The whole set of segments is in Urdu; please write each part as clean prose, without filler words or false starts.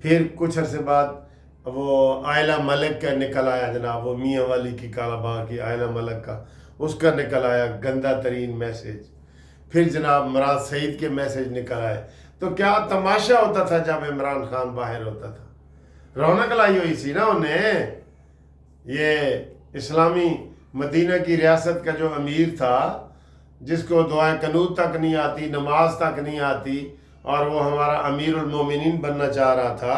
پھر کچھ عرصے بعد وہ آئلہ ملک کا نکل آیا جناب، وہ میاں والی کی کالا باغ کی آئلہ ملک کا، اس کا نکل آیا گندا ترین میسیج۔ پھر جناب مراد سعید کے میسیج نکل آئے۔ تو کیا تماشا ہوتا تھا جب عمران خان باہر ہوتا تھا، رونق لائی ہوئی سی نا انہیں۔ یہ اسلامی مدینہ کی ریاست کا جو امیر تھا، جس کو دعائیں قنوت تک نہیں آتی، نماز تک نہیں آتی، اور وہ ہمارا امیر المومنین بننا چاہ رہا تھا،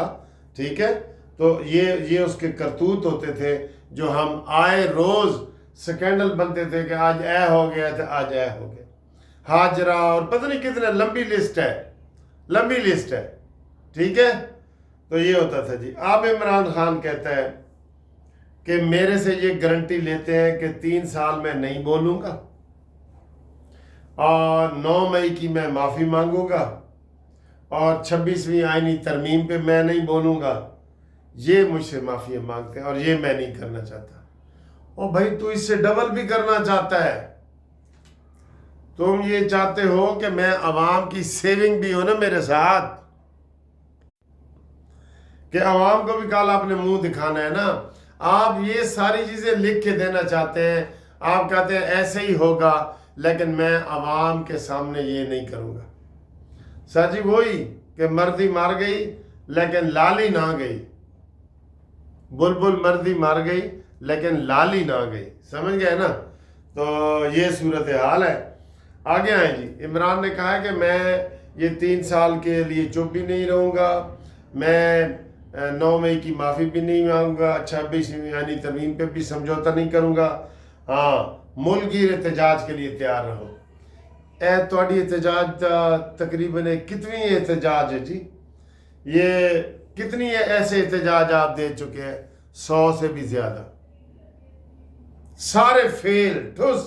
ٹھیک ہے، تو یہ اس کے کرتوت ہوتے تھے جو ہم آئے روز سکینڈل بنتے تھے کہ آج اے ہو گیا تھا، آج اے ہو گیا، حاجرہ اور پتہ نہیں کتنے، لمبی لسٹ ہے، ٹھیک ہے۔ تو یہ ہوتا تھا جی۔ اب عمران خان کہتا ہے کہ میرے سے یہ گارنٹی لیتے ہیں کہ 3 سال میں نہیں بولوں گا، اور 9 مئی کی میں معافی مانگوں گا، اور 26ویں آئینی ترمیم پہ میں نہیں بولوں گا۔ یہ مجھ سے معافی مانگتے ہیں اور یہ میں نہیں کرنا چاہتا۔ اور بھائی تو اس سے ڈبل بھی کرنا چاہتا ہے، تم یہ چاہتے ہو کہ میں عوام کی سیونگ بھی ہو نا میرے ساتھ، کہ عوام کو بھی کل اپنے منہ دکھانا ہے نا۔ آپ یہ ساری چیزیں لکھ کے دینا چاہتے ہیں، آپ کہتے ہیں ایسے ہی ہوگا، لیکن میں عوام کے سامنے یہ نہیں کروں گا۔ سر جی وہی کہ مردی مار گئی لیکن لالی نہ گئی، بلبل مردی مار گئی لیکن لالی نہ گئی، سمجھ گئے نا۔ تو یہ صورتحال ہے۔ آگے آئیں جی۔ عمران نے کہا کہ میں یہ 3 سال کے لیے چپ بھی نہیں رہوں گا، میں 9 مئی کی معافی بھی نہیں مانگوں گا، 26ویں یعنی ترمیم پہ بھی سمجھوتا نہیں کروں گا، ہاں ملک گیر احتجاج کے لیے تیار رہو۔ اے تواڈی احتجاج تقریباً کتنی احتجاج ہے جی، یہ کتنی ایسے احتجاج آپ دے چکے ہیں، 100 سے بھی زیادہ، سارے فیل ٹھس۔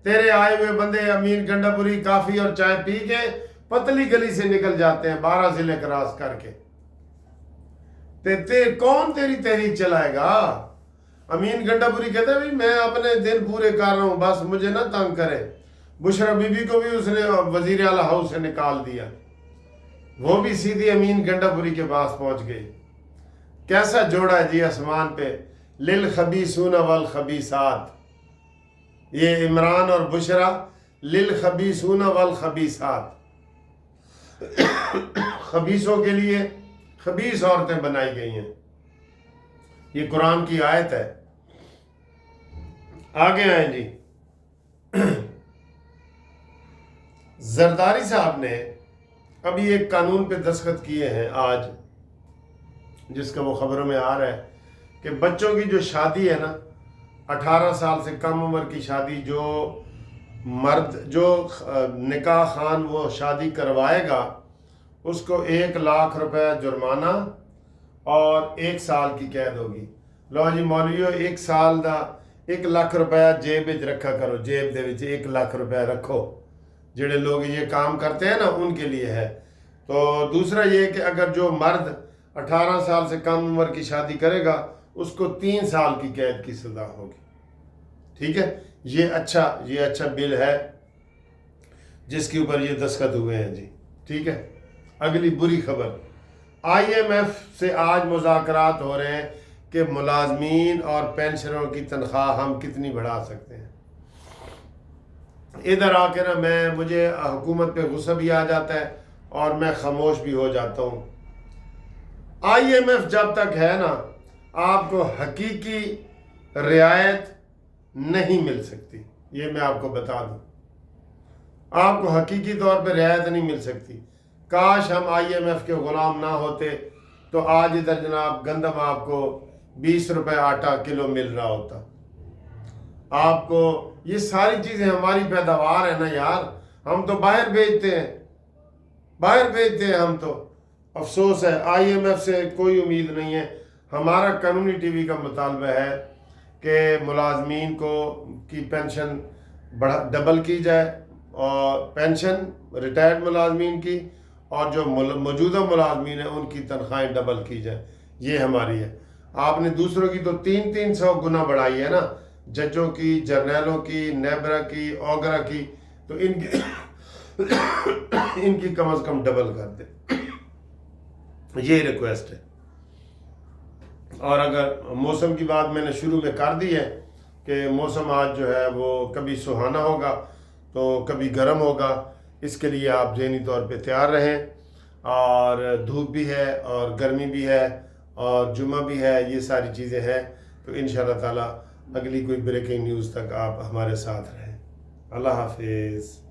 تیرے آئے ہوئے بندے امین گنڈا پوری کافی اور چائے پی کے پتلی گلی سے نکل جاتے ہیں 12 ضلع کراس کر کے۔ کون تیری تحریک چلائے گا؟ امین گنڈا پوری کہتا ہے میں اپنے دن پورے کر رہا ہوں، بس مجھے نہ تنگ کرے۔ بشرا بی بی کو بھی اس نے وزیر اعلیٰ ہاؤس سے نکال دیا، وہ بھی سیدھی امین گنڈا پوری کے پاس پہنچ گئی۔ کیسا جوڑا ہے جی آسمان پہ، للخبیثون والخبیثات۔ یہ عمران اور بشرا للخبیثون والخبیثات، خبیثوں کے لیے خبیث عورتیں بنائی گئی ہیں۔ یہ قرآن کی آیت ہے۔ آگے آئیں جی۔ زرداری صاحب نے ابھی ایک قانون پہ دستخط کیے ہیں آج، جس کا وہ خبروں میں آ رہا ہے کہ بچوں کی جو شادی ہے نا، 18 سال سے کم عمر کی شادی، جو مرد جو نکاح خان وہ شادی کروائے گا اس کو 1 لاکھ روپے جرمانہ اور 1 سال کی قید ہوگی۔ لو جی مولویو 1 سال دا 1 لاکھ روپیہ جیب وچ رکھا کرو، جیب دے وچ 1 لاکھ روپیہ رکھو، جڑے لوگ یہ کام کرتے ہیں نا ان کے لیے ہے۔ تو دوسرا یہ کہ اگر جو مرد 18 سال سے کم عمر کی شادی کرے گا اس کو 3 سال کی قید کی سزا ہوگی، ٹھیک ہے۔ یہ اچھا بل ہے جس کے اوپر یہ دستخط ہوئے ہیں جی، ٹھیک ہے۔ اگلی بری خبر، IMF سے آج مذاکرات ہو رہے ہیں کہ ملازمین اور پینشنروں کی تنخواہ ہم کتنی بڑھا سکتے ہیں۔ ادھر آ کے نا مجھے حکومت پہ غصہ بھی آ جاتا ہے اور میں خاموش بھی ہو جاتا ہوں۔ IMF جب تک ہے نا آپ کو حقیقی رعایت نہیں مل سکتی، یہ میں آپ کو بتا دوں، آپ کو حقیقی طور پہ رعایت نہیں مل سکتی۔ کاش ہم IMF کے غلام نہ ہوتے تو آج ادھر جناب گندم آپ کو 20 روپے آٹا کلو مل رہا ہوتا۔ آپ کو یہ ساری چیزیں ہماری پیداوار ہے نا یار، ہم تو باہر بھیجتے ہیں ہم تو۔ افسوس ہے IMF سے کوئی امید نہیں ہے۔ ہمارا قانونی ٹی وی کا مطالبہ ہے کہ ملازمین کی پینشن ڈبل کی جائے، اور پینشن ریٹائرڈ ملازمین کی، اور جو موجودہ ملازمین ہیں ان کی تنخواہیں ڈبل کی جائے، یہ ہماری ہے۔ آپ نے دوسروں کی تو 300 گنا بڑھائی ہے نا، ججوں کی، جرنیلوں کی، نیبرا کی، اوگرا کی، تو ان کی کم از کم ڈبل کر دے۔ یہ ریکویسٹ ہے. اور اگر موسم کی بات میں نے شروع میں کر دی ہے کہ موسم آج جو ہے وہ کبھی سہانا ہوگا تو کبھی گرم ہوگا، اس کے لیے آپ ذہنی طور پہ تیار رہیں. اور دھوپ بھی ہے اور گرمی بھی ہے اور جمعہ بھی ہے، یہ ساری چیزیں ہیں. تو انشاءاللہ تعالیٰ اگلی کوئی بریکنگ نیوز تک آپ ہمارے ساتھ رہیں. اللہ حافظ.